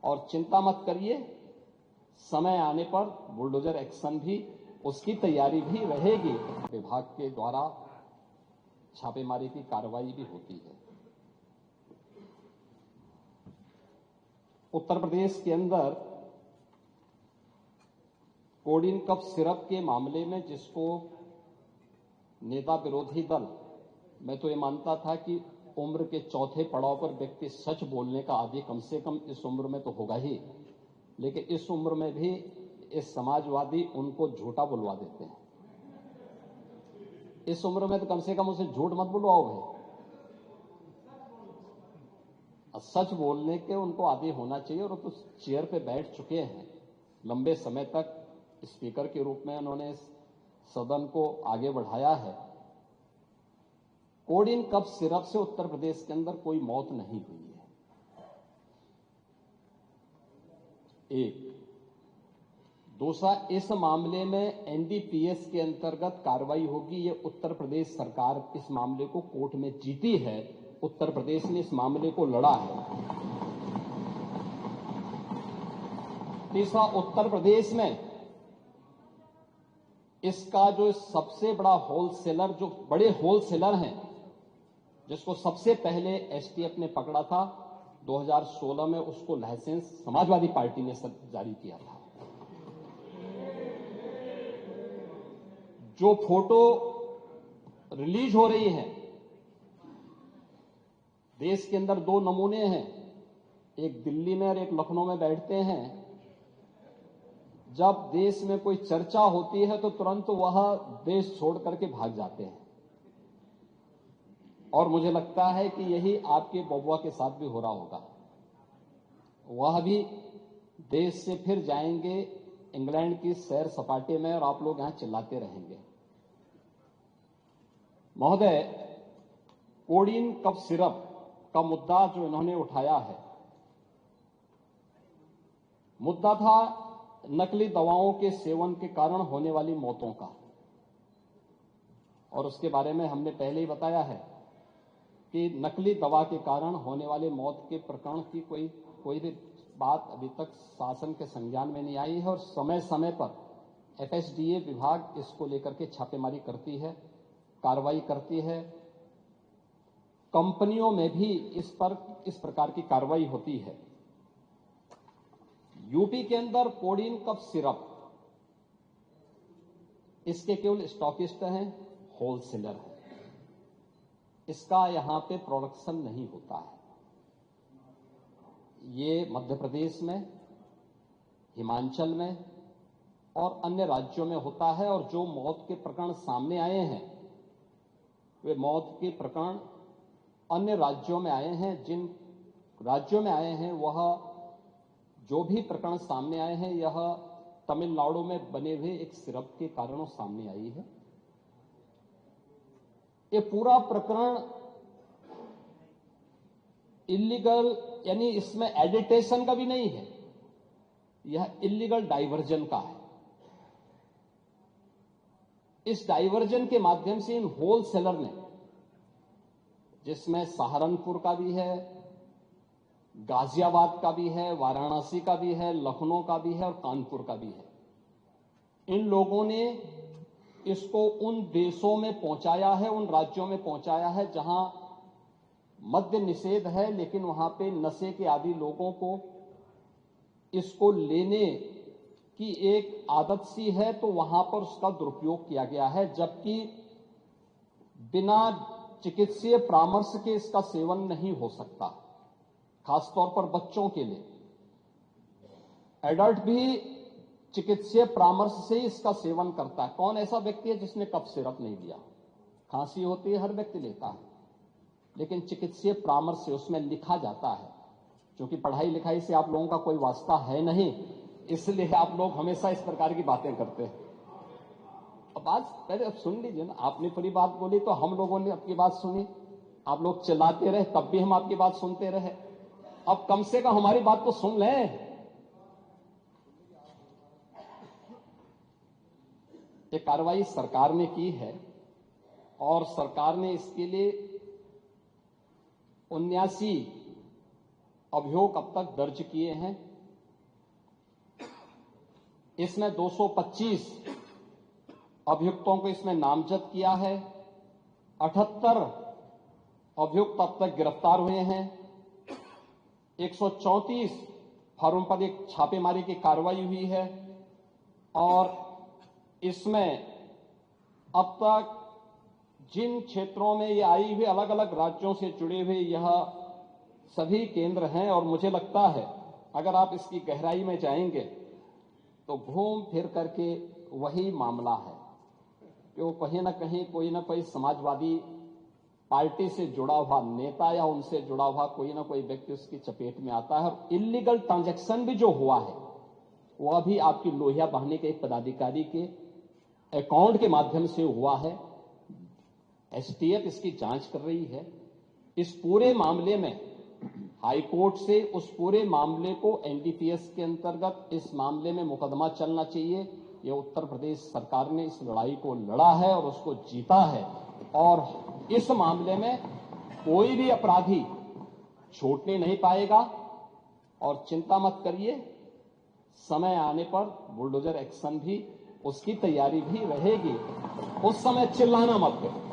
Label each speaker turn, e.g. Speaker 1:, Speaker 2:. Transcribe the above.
Speaker 1: और चिंता मत करिए, समय आने पर बुलडोजर एक्शन भी, उसकी तैयारी भी रहेगी। विभाग के द्वारा छापेमारी की कार्रवाई भी होती है। उत्तर प्रदेश के अंदर कोडिन कफ सिरप के मामले में जिसको नेता विरोधी दल, मैं तो ये मानता था कि उम्र के चौथे पड़ाव पर व्यक्ति सच बोलने का आदी कम से कम इस उम्र में तो होगा ही, लेकिन इस उम्र में भी इस समाजवादी उनको झूठा बुलवा देते हैं। इस उम्र में तो कम से कम उसे झूठ मत बुलवाओ भाई, सच बोलने के उनको आदी होना चाहिए। और तो चेयर पे बैठ चुके हैं, लंबे समय तक स्पीकर के रूप में उन्होंने सदन को आगे बढ़ाया है। कोडिन कफ सिरप से उत्तर प्रदेश के अंदर कोई मौत नहीं हुई है। एक दूसरा, इस मामले में एनडीपीएस के अंतर्गत कार्रवाई होगी। ये उत्तर प्रदेश सरकार इस मामले को कोर्ट में जीती है, उत्तर प्रदेश ने इस मामले को लड़ा है। तीसरा, उत्तर प्रदेश में इसका जो सबसे बड़ा होलसेलर, जो बड़े होलसेलर हैं, जिसको सबसे पहले एसटीएफ ने पकड़ा था 2016 में, उसको लाइसेंस समाजवादी पार्टी ने जारी किया था। जो फोटो रिलीज हो रही है, देश के अंदर दो नमूने हैं, एक दिल्ली में और एक लखनऊ में बैठते हैं। जब देश में कोई चर्चा होती है तो तुरंत वह देश छोड़ करके भाग जाते हैं। और मुझे लगता है कि यही आपके बबुआ के साथ भी हो रहा होगा। वह भी देश से फिर जाएंगे इंग्लैंड की सैर सपाटे में और आप लोग यहां चिल्लाते रहेंगे। महोदय, कोडिन कफ सिरप का मुद्दा जो इन्होंने उठाया है, मुद्दा था नकली दवाओं के सेवन के कारण होने वाली मौतों का। और उसके बारे में हमने पहले ही बताया है कि नकली दवा के कारण होने वाले मौत के प्रकरण की कोई भी बात अभी तक शासन के संज्ञान में नहीं आई है। और समय समय पर एफएसडीए विभाग इसको लेकर के छापेमारी करती है, कार्रवाई करती है। कंपनियों में भी इस प्रकार की कार्रवाई होती है। यूपी के अंदर कोडिन कफ सिरप, इसके केवल स्टॉकिस्ट हैं, होलसेलर हैं। इसका यहां पे प्रोडक्शन नहीं होता है। ये मध्य प्रदेश में, हिमाचल में और अन्य राज्यों में होता है। और जो मौत के प्रकरण सामने आए हैं, वे मौत के प्रकरण अन्य राज्यों में आए हैं। जिन राज्यों में आए हैं, वह जो भी प्रकरण सामने आए हैं, यह तमिलनाडु में बने हुए एक सिरप के कारणों सामने आई है। ये पूरा प्रकरण इलीगल, यानी इसमें एडिटेशन का भी नहीं है, यह इलीगल डाइवर्जन का है। इस डाइवर्जन के माध्यम से इन होलसेलर ने, जिसमें सहारनपुर का भी है, गाजियाबाद का भी है, वाराणसी का भी है, लखनऊ का भी है और कानपुर का भी है, इन लोगों ने इसको उन देशों में पहुंचाया है, उन राज्यों में पहुंचाया है जहां मद्य निषेध है, लेकिन वहां पे नशे के आदी लोगों को इसको लेने की एक आदत सी है, तो वहां पर उसका दुरुपयोग किया गया है। जबकि बिना चिकित्सीय परामर्श के इसका सेवन नहीं हो सकता, खासतौर पर बच्चों के लिए। एडल्ट भी चिकित्सीय परामर्श से ही इसका सेवन करता है। कौन ऐसा व्यक्ति है जिसने कफ सिरप नहीं लिया? खांसी होती है, हर व्यक्ति लेता है, लेकिन चिकित्सीय परामर्श से उसमें लिखा जाता है। क्योंकि पढ़ाई लिखाई से आप लोगों का कोई वास्ता है नहीं, इसलिए आप लोग हमेशा इस प्रकार की बातें करते हैं। अब आज पहले अब सुन लीजिए ना, आपने पूरी बात बोली तो हम लोगों ने आपकी बात सुनी, आप लोग चिल्लाते रहे तब भी हम आपकी बात सुनते रहे। अब कम से कम हमारी बात तो सुन लें। ये कार्रवाई सरकार ने की है और सरकार ने इसके लिए 79 अभियोग अब तक दर्ज किए हैं। इसमें 225 अभियुक्तों को इसमें नामजद किया है। 78 अभियुक्त अब तक गिरफ्तार हुए हैं। 134 फर्म पर एक छापेमारी की कार्रवाई हुई है और इसमें अब तक जिन क्षेत्रों में ये आई हुई अलग अलग राज्यों से जुड़े हुए यह सभी केंद्र हैं और मुझे लगता है अगर आप इसकी गहराई में जाएंगे तो घूम फिर करके वही मामला है कि वो कहीं ना कोई समाजवादी पार्टी से जुड़ा हुआ नेता या उनसे जुड़ा हुआ कोई ना कोई व्यक्ति उसकी चपेट में आता है और इल्लीगल ट्रांजैक्शन भी जो हुआ है वह भी आपकी लोहिया बहाने के एक पदाधिकारी के अकाउंट के माध्यम से हुआ है। एसटीएफ इसकी जांच कर रही है। इस पूरे मामले में हाईकोर्ट से उस पूरे मामले को एनडीपीएस के अंतर्गत इस मामले में मुकदमा चलना चाहिए। यह उत्तर प्रदेश सरकार ने इस लड़ाई को लड़ा है और उसको जीता है और इस मामले में कोई भी अपराधी छूटने नहीं पाएगा। और चिंता मत करिए, समय आने पर बुलडोजर एक्शन भी उसकी तैयारी भी रहेगी। उस समय चिल्लाना मत करो।